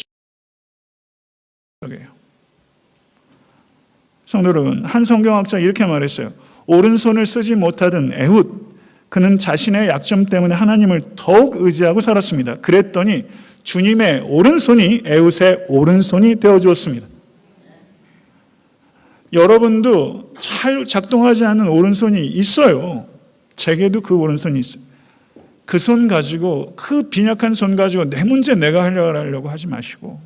Speaker 1: 성도 여러분, 한 성경학자가 이렇게 말했어요. 오른손을 쓰지 못하던 에훗, 그는 자신의 약점 때문에 하나님을 더욱 의지하고 살았습니다. 그랬더니 주님의 오른손이 에훗의 오른손이 되어주었습니다. 여러분도 잘 작동하지 않는 오른손이 있어요. 제게도 그 오른손이 있어요. 그 손 가지고, 그 빈약한 손 가지고 내 문제 내가 하려고 하지 마시고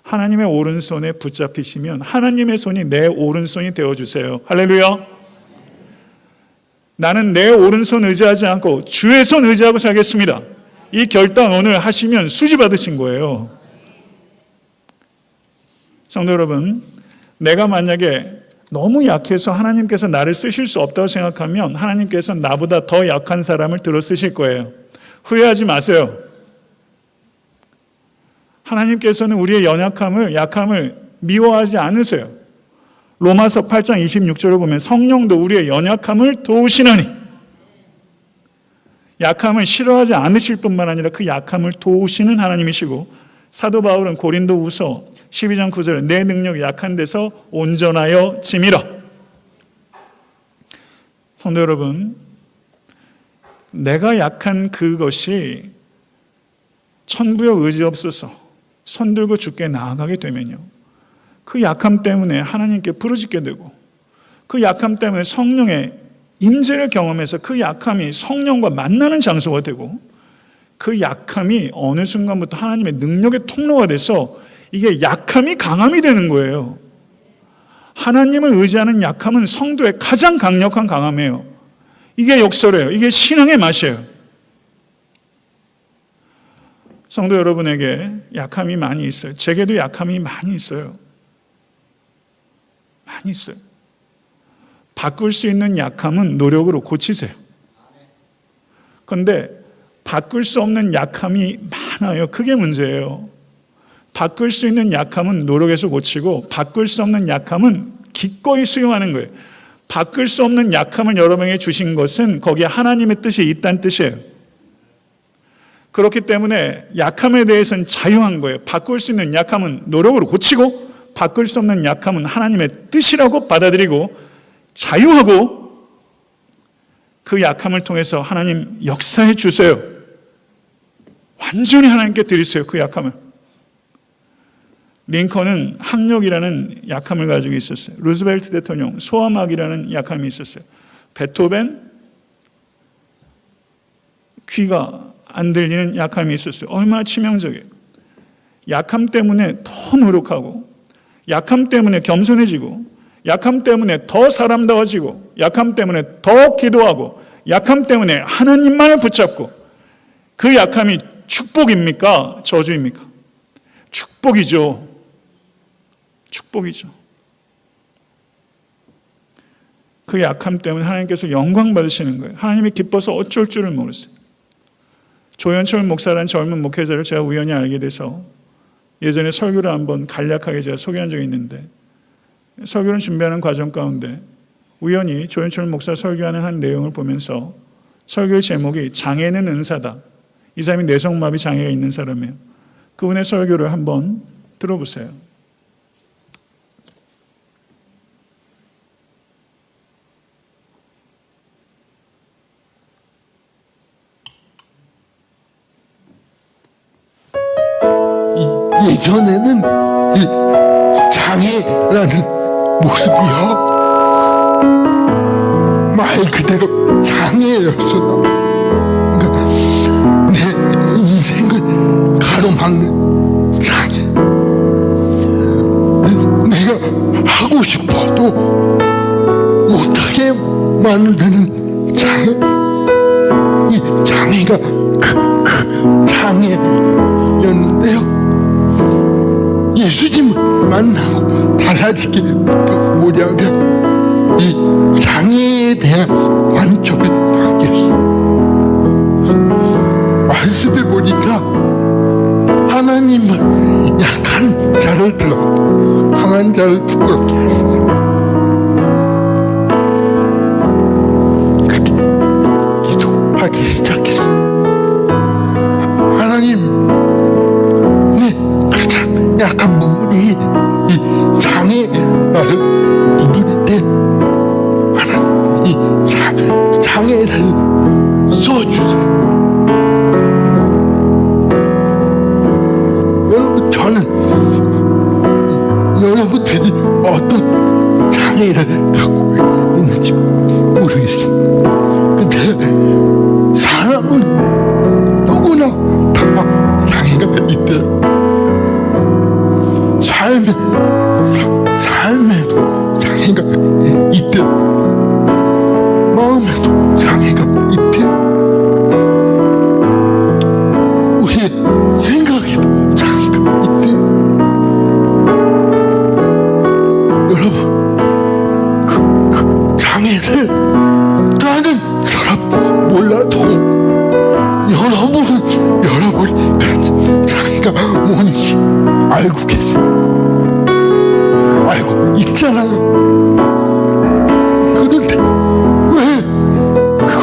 Speaker 1: 하나님의 오른손에 붙잡히시면 하나님의 손이 내 오른손이 되어주세요. 할렐루야. 나는 내 오른손 의지하지 않고 주의 손 의지하고 살겠습니다. 이 결단 오늘 하시면 수지 받으신 거예요. 성도 여러분, 내가 만약에 너무 약해서 하나님께서 나를 쓰실 수 없다고 생각하면 하나님께서 나보다 더 약한 사람을 들어 쓰실 거예요. 후회하지 마세요. 하나님께서는 우리의 약함을 미워하지 않으세요. 로마서 8장 26절을 보면 성령도 우리의 연약함을 도우시나니, 약함을 싫어하지 않으실 뿐만 아니라 그 약함을 도우시는 하나님이시고, 사도 바울은 고린도후서 12장 9절에 내 능력이 약한 데서 온전하여 짐이라. 성도 여러분, 내가 약한 그것이 천부여 의지 없어서 손들고 주께 나아가게 되면요, 그 약함 때문에 하나님께 부르짖게 되고, 그 약함 때문에 성령의 임재를 경험해서 그 약함이 성령과 만나는 장소가 되고, 그 약함이 어느 순간부터 하나님의 능력의 통로가 돼서 이게 약함이 강함이 되는 거예요. 하나님을 의지하는 약함은 성도의 가장 강력한 강함이에요. 이게 역설이에요. 이게 신앙의 맛이에요. 성도 여러분에게 약함이 많이 있어요. 제게도 약함이 많이 있어요. 많이 있어요. 바꿀 수 있는 약함은 노력으로 고치세요. 그런데 바꿀 수 없는 약함이 많아요. 그게 문제예요. 바꿀 수 있는 약함은 노력해서 고치고, 바꿀 수 없는 약함은 기꺼이 수용하는 거예요. 바꿀 수 없는 약함을 여러분에게 주신 것은 거기에 하나님의 뜻이 있다는 뜻이에요. 그렇기 때문에 약함에 대해서는 자유한 거예요. 바꿀 수 있는 약함은 노력으로 고치고, 바꿀 수 없는 약함은 하나님의 뜻이라고 받아들이고 자유하고, 그 약함을 통해서 하나님 역사해 주세요. 완전히 하나님께 드리세요. 그 약함을. 링컨은 학력이라는 약함을 가지고 있었어요. 루즈벨트 대통령 소아막이라는 약함이 있었어요. 베토벤 귀가 안 들리는 약함이 있었어요. 얼마나 치명적이에요. 약함 때문에 더 노력하고, 약함 때문에 겸손해지고, 약함 때문에 더 사람다워지고, 약함 때문에 더 기도하고, 약함 때문에 하나님만을 붙잡고. 그 약함이 축복입니까? 저주입니까? 축복이죠. 축복이죠. 그 약함 때문에 하나님께서 영광 받으시는 거예요. 하나님이 기뻐서 어쩔 줄을 모르세요. 조현철 목사라는 젊은 목회자를 제가 우연히 알게 돼서 예전에 설교를 한번 간략하게 제가 소개한 적이 있는데, 설교를 준비하는 과정 가운데 우연히 조현철 목사 설교하는 한 내용을 보면서 설교의 제목이 장애는 은사다. 이 사람이 뇌성마비 장애가 있는 사람이에요. 그분의 설교를 한번 들어보세요.
Speaker 2: 예전에는 이 장애라는 모습이요, 말 그대로 장애였어. 그러니까 내 인생을 가로막는 장애. 내가 하고 싶어도 못하게 만드는 장애. 이 장애가 그 장애였는데요, 예수님을 만나고 달라지게 뭐냐면 이 장애에 대한 관점이 바뀌었어. 말씀해 보니까 하나님은 약한 자를 들어 강한 자를 부끄럽게 하시네. 그렇게 기도하기 시작했어. 하나님, 약한 부분이 이 장애를 부분인데, 하나님 이 장애를 써주세요. 여러분, 저는 여러분들이 어떤 장애를 갖고 있는지 모르겠어요. 근데 사람은 누구나 다 장애가 있대요. 삶에도 장애가 있대. 마음에도 장애가 있대. 우리의 생각에도 장애가 있대. 여러분, 그 장애를 다른 사람 몰라도 여러분이 가진 장애가 뭔지 알고 계세요. 알고 있잖아요. 그런데 왜 그거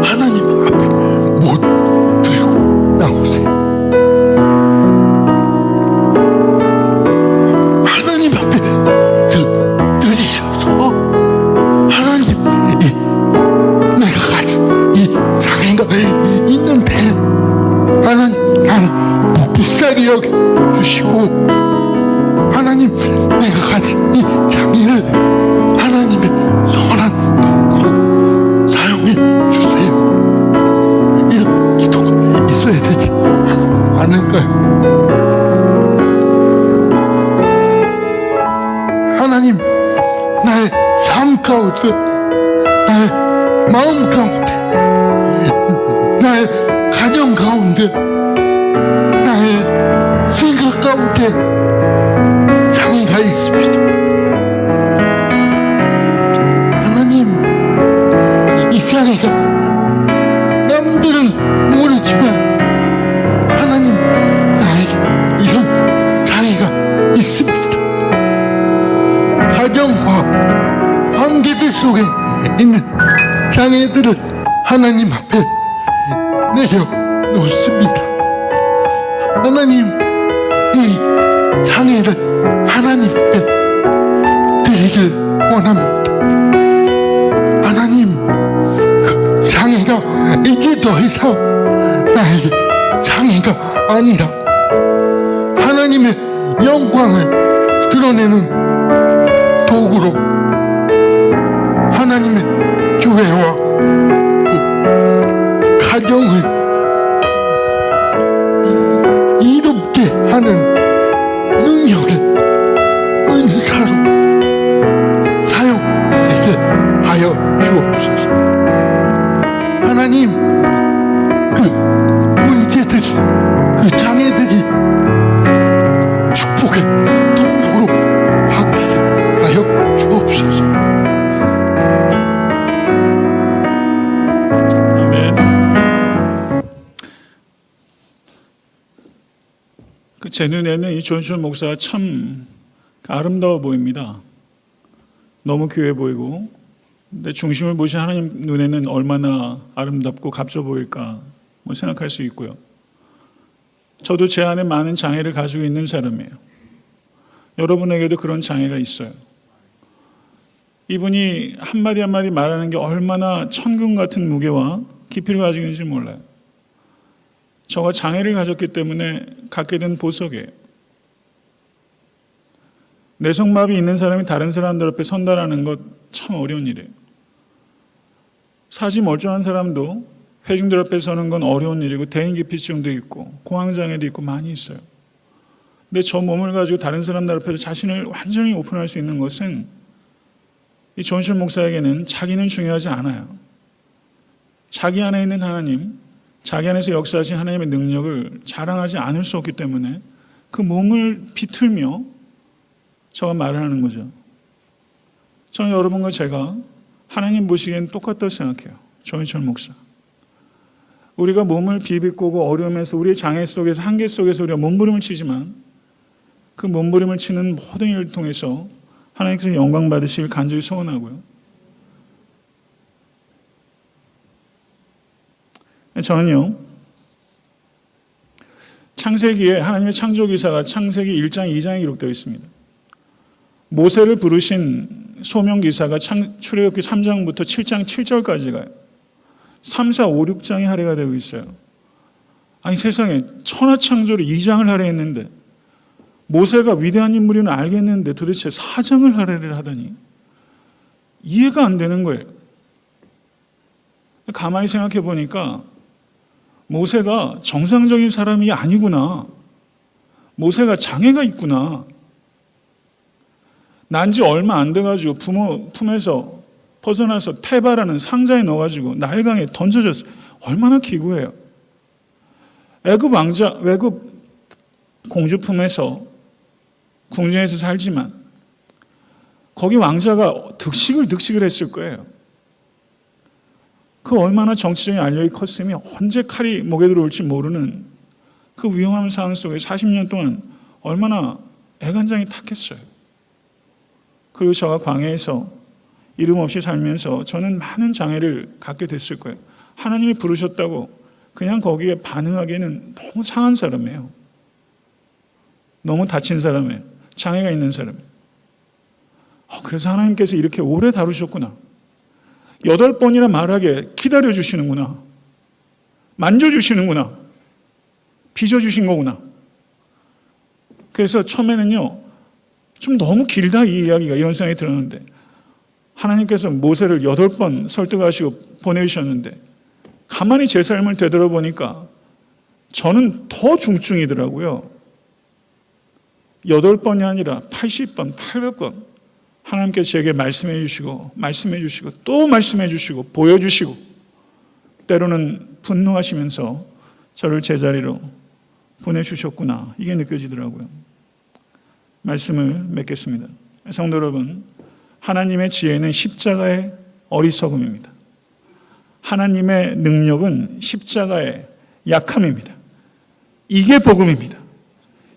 Speaker 2: 하나님 앞에 못 들고 나오세요? 하나님 앞에 들이셔서 하나님, 내가 가진 이 장애가 있는데 하나님, 나는 못 비싸게 여겨 이를 하나님의 선한 도구로 사용해 주세요. 이런 기도가 있어야 되지 않을까요? 하나님, 나의 삶 가운데, 나의 마음 가운데, 나의 가정 가운데, 나의 생각 가운데 장애가 있습니다. 하나님, 이 장애가 남들은 모르지만 하나님, 나에게 이런 장애가 있습니다. 가정과 관계들 속에 있는 장애들을 하나님 앞에 내려놓습니다. 하나님, 이 장애를 하나님께 드리길 원합니다. 하나님, 그 장애가 이제 더 이상 나에게 장애가 아니라 하나님의 영광을 드러내는 도구로 하나님의 교회와 또 가정을 이롭게 하는 능력의 은사로 사용되게 하여 주옵소서. 하나님, 그 문제들이, 그 장애들이 축복의 통로로 바뀌게 하여 주옵소서.
Speaker 1: 아멘. 제 눈에는 이 존슨 목사가 참 아름다워 보입니다. 너무 귀해 보이고, 근데 중심을 보신 하나님 눈에는 얼마나 아름답고 값져 보일까 생각할 수 있고요. 저도 제 안에 많은 장애를 가지고 있는 사람이에요. 여러분에게도 그런 장애가 있어요. 이분이 한마디 한마디 말하는 게 얼마나 천금 같은 무게와 깊이를 가지고 있는지 몰라요. 저가 장애를 가졌기 때문에 갖게 된 보석이에요. 뇌성마비 있는 사람이 다른 사람들 앞에 선다라는 것 참 어려운 일이에요. 사지 멀쩡한 사람도 회중들 앞에 서는 건 어려운 일이고 대인기피증도 있고 공황장애도 있고 많이 있어요. 근데 저 몸을 가지고 다른 사람들 앞에서 자신을 완전히 오픈할 수 있는 것은 이 존슨 목사에게는 자기는 중요하지 않아요. 자기 안에 있는 하나님, 자기 안에서 역사하신 하나님의 능력을 자랑하지 않을 수 없기 때문에 그 몸을 비틀며 저가 말을 하는 거죠. 저는 여러분과 제가 하나님 보시기엔 똑같다고 생각해요. 존슨 목사. 우리가 몸을 비비꼬고 어려움에서 우리의 장애 속에서 한계 속에서 우리가 몸부림을 치지만 그 몸부림을 치는 모든 일을 통해서 하나님께서 영광 받으시길 간절히 소원하고요. 저는요, 창세기에 하나님의 창조 기사가 창세기 1장 2장에 기록되어 있습니다. 모세를 부르신 소명 기사가 출애굽기 3장부터 7장 7절까지 가요. 3, 4, 5, 6장이 할애가 되고 있어요. 아니 세상에 천하창조를 2장을 할애했는데 모세가 위대한 인물이는 알겠는데 도대체 4장을 할애를 하다니 이해가 안 되는 거예요. 가만히 생각해 보니까 모세가 정상적인 사람이 아니구나. 모세가 장애가 있구나. 난지 얼마 안 돼가지고 부모 품에서 벗어나서 테바라는 상자에 넣어가지고 나일강에 던져졌어요. 얼마나 기구해요. 외국 공주 품에서 궁정에서 살지만 거기 왕자가 득식을 했을 거예요. 그 얼마나 정치적인 알력이 컸으면 언제 칼이 목에 들어올지 모르는 그 위험한 상황 속에 40년 동안 얼마나 애간장이 탔겠어요. 그리고 저가 광야에서 이름 없이 살면서 저는 많은 장애를 갖게 됐을 거예요. 하나님이 부르셨다고 그냥 거기에 반응하기에는 너무 상한 사람이에요. 너무 다친 사람이에요. 장애가 있는 사람이에요. 그래서 하나님께서 이렇게 오래 다루셨구나. 8번이나 말하게 기다려주시는구나. 만져주시는구나. 빚어주신 거구나. 그래서 처음에는요, 좀 너무 길다 이 이야기가, 이런 생각이 들었는데 하나님께서 모세를 8번 설득하시고 보내주셨는데 가만히 제 삶을 되돌아보니까 저는 더 중증이더라고요. 8번이 아니라 80번, 800번 하나님께서 제게 말씀해 주시고 또 말씀해 주시고 보여주시고 때로는 분노하시면서 저를 제자리로 보내주셨구나, 이게 느껴지더라고요. 말씀을 맺겠습니다. 성도 여러분, 하나님의 지혜는 십자가의 어리석음입니다. 하나님의 능력은 십자가의 약함입니다. 이게 복음입니다.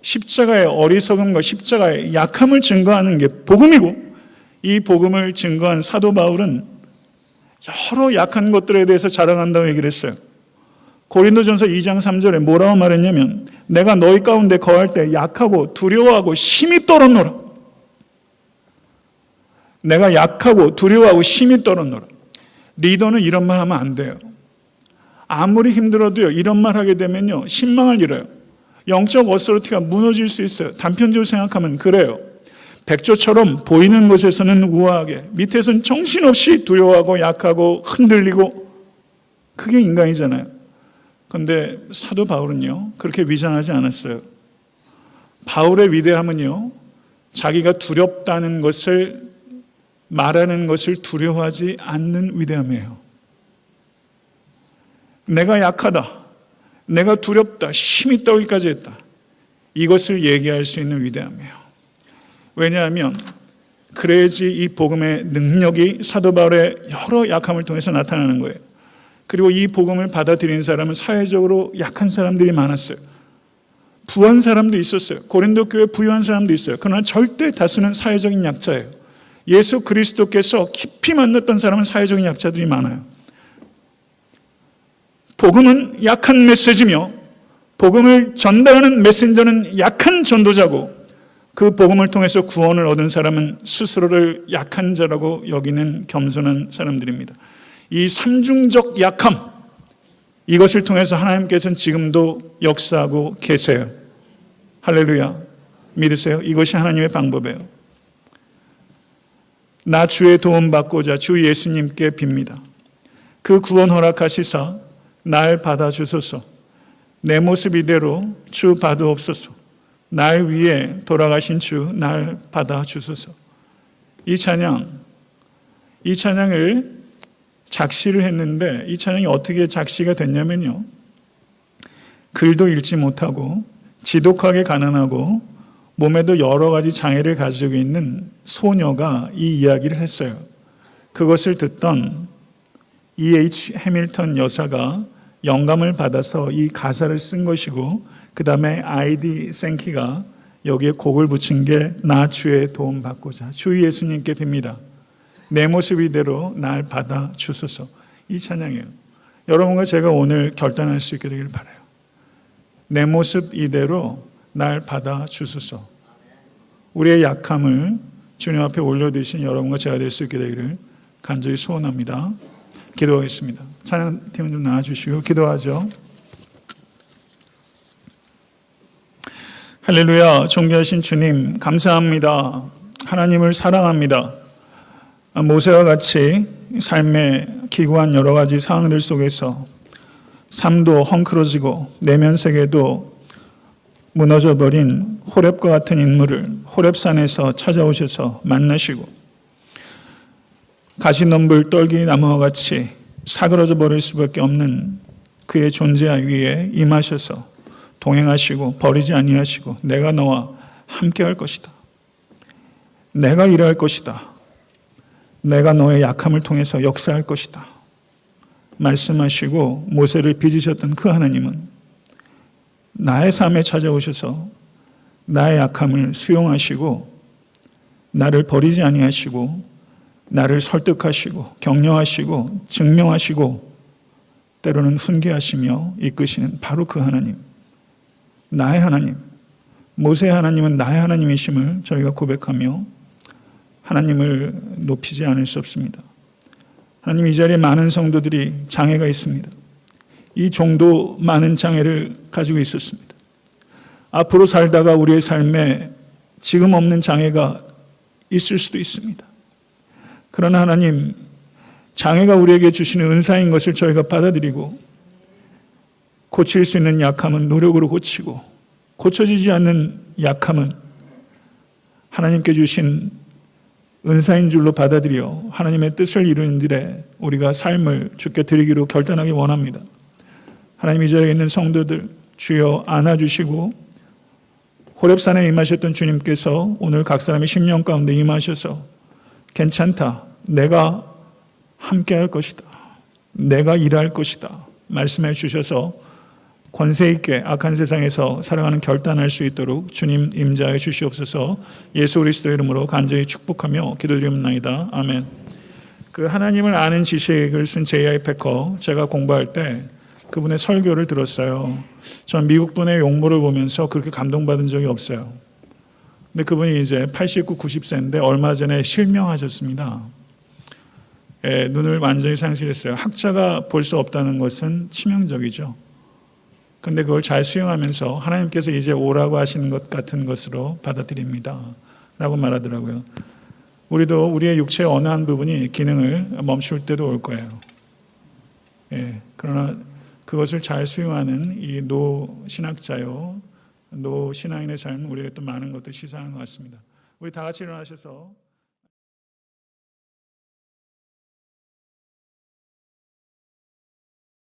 Speaker 1: 십자가의 어리석음과 십자가의 약함을 증거하는 게 복음이고, 이 복음을 증거한 사도 바울은 여러 약한 것들에 대해서 자랑한다고 얘기를 했어요. 고린도전서 2장 3절에 뭐라고 말했냐면, 내가 너희 가운데 거할 때 약하고 두려워하고 심히 떨었노라. 내가 약하고 두려워하고 심히 떨었노라. 리더는 이런 말 하면 안 돼요. 아무리 힘들어도요, 이런 말 하게 되면요, 신망을 잃어요. 영적 어서리티가 무너질 수 있어요. 단편적으로 생각하면 그래요. 백조처럼 보이는 것에서는 우아하게, 밑에서는 정신없이 두려워하고 약하고 흔들리고, 그게 인간이잖아요. 그런데 사도 바울은요, 그렇게 위장하지 않았어요. 바울의 위대함은요, 자기가 두렵다는 것을 말하는 것을 두려워하지 않는 위대함이에요. 내가 약하다, 내가 두렵다, 심히 떨기까지 했다, 이것을 얘기할 수 있는 위대함이에요. 왜냐하면 그래야지 이 복음의 능력이 사도 바울의 여러 약함을 통해서 나타나는 거예요. 그리고 이 복음을 받아들인 사람은 사회적으로 약한 사람들이 많았어요. 부한 사람도 있었어요. 고린도 교회에 부유한 사람도 있어요. 그러나 절대 다수는 사회적인 약자예요. 예수 그리스도께서 깊이 만났던 사람은 사회적인 약자들이 많아요. 복음은 약한 메시지며, 복음을 전달하는 메신저는 약한 전도자고, 그 복음을 통해서 구원을 얻은 사람은 스스로를 약한 자라고 여기는 겸손한 사람들입니다. 이 삼중적 약함, 이것을 통해서 하나님께서는 지금도 역사하고 계세요. 할렐루야. 믿으세요? 이것이 하나님의 방법이에요. 나 주의 도움 받고자 주 예수님께 빕니다. 그 구원 허락하시사 날 받아주소서. 내 모습 이대로 주 받으옵소서. 날 위해 돌아가신 주 날 받아주소서. 이 찬양을 작시를 했는데, 이 찬양이 어떻게 작시가 됐냐면요, 글도 읽지 못하고 지독하게 가난하고 몸에도 여러 가지 장애를 가지고 있는 소녀가 이 이야기를 했어요. 그것을 듣던 E.H. 해밀턴 여사가 영감을 받아서 이 가사를 쓴 것이고, 그 다음에 I.D. 생키가 여기에 곡을 붙인 게 나 주의 도움 받고자 주 예수님께 빕니다. 내 모습 이대로 날 받아 주소서. 이 찬양이에요. 여러분과 제가 오늘 결단할 수 있게 되길 바라요. 내 모습 이대로 날 받아 주소서. 우리의 약함을 주님 앞에 올려드신 여러분과 제가 될 수 있게 되기를 간절히 소원합니다. 기도하겠습니다. 찬양팀 좀 나와주시고 기도하죠. 할렐루야. 존귀하신 주님 감사합니다. 하나님을 사랑합니다. 모세와 같이 삶의 기구한 여러 가지 상황들 속에서 삶도 헝클어지고 내면 세계도 무너져버린 호렙과 같은 인물을 호렙산에서 찾아오셔서 만나시고, 가시넘불 떨기나무와 같이 사그러져 버릴 수밖에 없는 그의 존재 위에 임하셔서 동행하시고 버리지 아니하시고, 내가 너와 함께 할 것이다, 내가 일할 것이다, 내가 너의 약함을 통해서 역사할 것이다 말씀하시고 모세를 빚으셨던 그 하나님은 나의 삶에 찾아오셔서 나의 약함을 수용하시고 나를 버리지 아니하시고 나를 설득하시고 격려하시고 증명하시고 때로는 훈계하시며 이끄시는 바로 그 하나님, 나의 하나님, 모세의 하나님은 나의 하나님이심을 저희가 고백하며 하나님을 높이지 않을 수 없습니다. 하나님, 이 자리에 많은 성도들이 장애가 있습니다. 이 종도 많은 장애를 가지고 있었습니다. 앞으로 살다가 우리의 삶에 지금 없는 장애가 있을 수도 있습니다. 그러나 하나님, 장애가 우리에게 주시는 은사인 것을 저희가 받아들이고 고칠 수 있는 약함은 노력으로 고치고 고쳐지지 않는 약함은 하나님께 주신 은사인 줄로 받아들여 하나님의 뜻을 이루는 일에 우리가 삶을 주께 드리기로 결단하기 원합니다. 하나님, 이 자리에 있는 성도들 주여 안아주시고 호렙산에 임하셨던 주님께서 오늘 각 사람의 심령 가운데 임하셔서 괜찮다, 내가 함께 할 것이다, 내가 일할 것이다 말씀해 주셔서 권세 있게 악한 세상에서 살아가는 결단할 수 있도록 주님 임자해 주시옵소서. 예수 그리스도 이름으로 간절히 축복하며 기도드립니다. 아멘. 그 하나님을 아는 지식을 쓴 J.I. 패커, 제가 공부할 때 그분의 설교를 들었어요. 전 미국 분의 용모를 보면서 그렇게 감동받은 적이 없어요. 근데 그분이 이제 89, 90세인데 얼마 전에 실명하셨습니다. 눈을 완전히 상실했어요. 학자가 볼 수 없다는 것은 치명적이죠. 근데 그걸 잘 수용하면서 하나님께서 이제 오라고 하시는 것 같은 것으로 받아들입니다 라고 말하더라고요. 우리도 우리의 육체의 어느 한 부분이 기능을 멈출 때도 올 거예요. 그러나 그것을 잘 수용하는 이 노신학자요, 노신앙인의 삶은 우리에게 또 많은 것들 시사하는 것 같습니다. 우리 다 같이 일어나셔서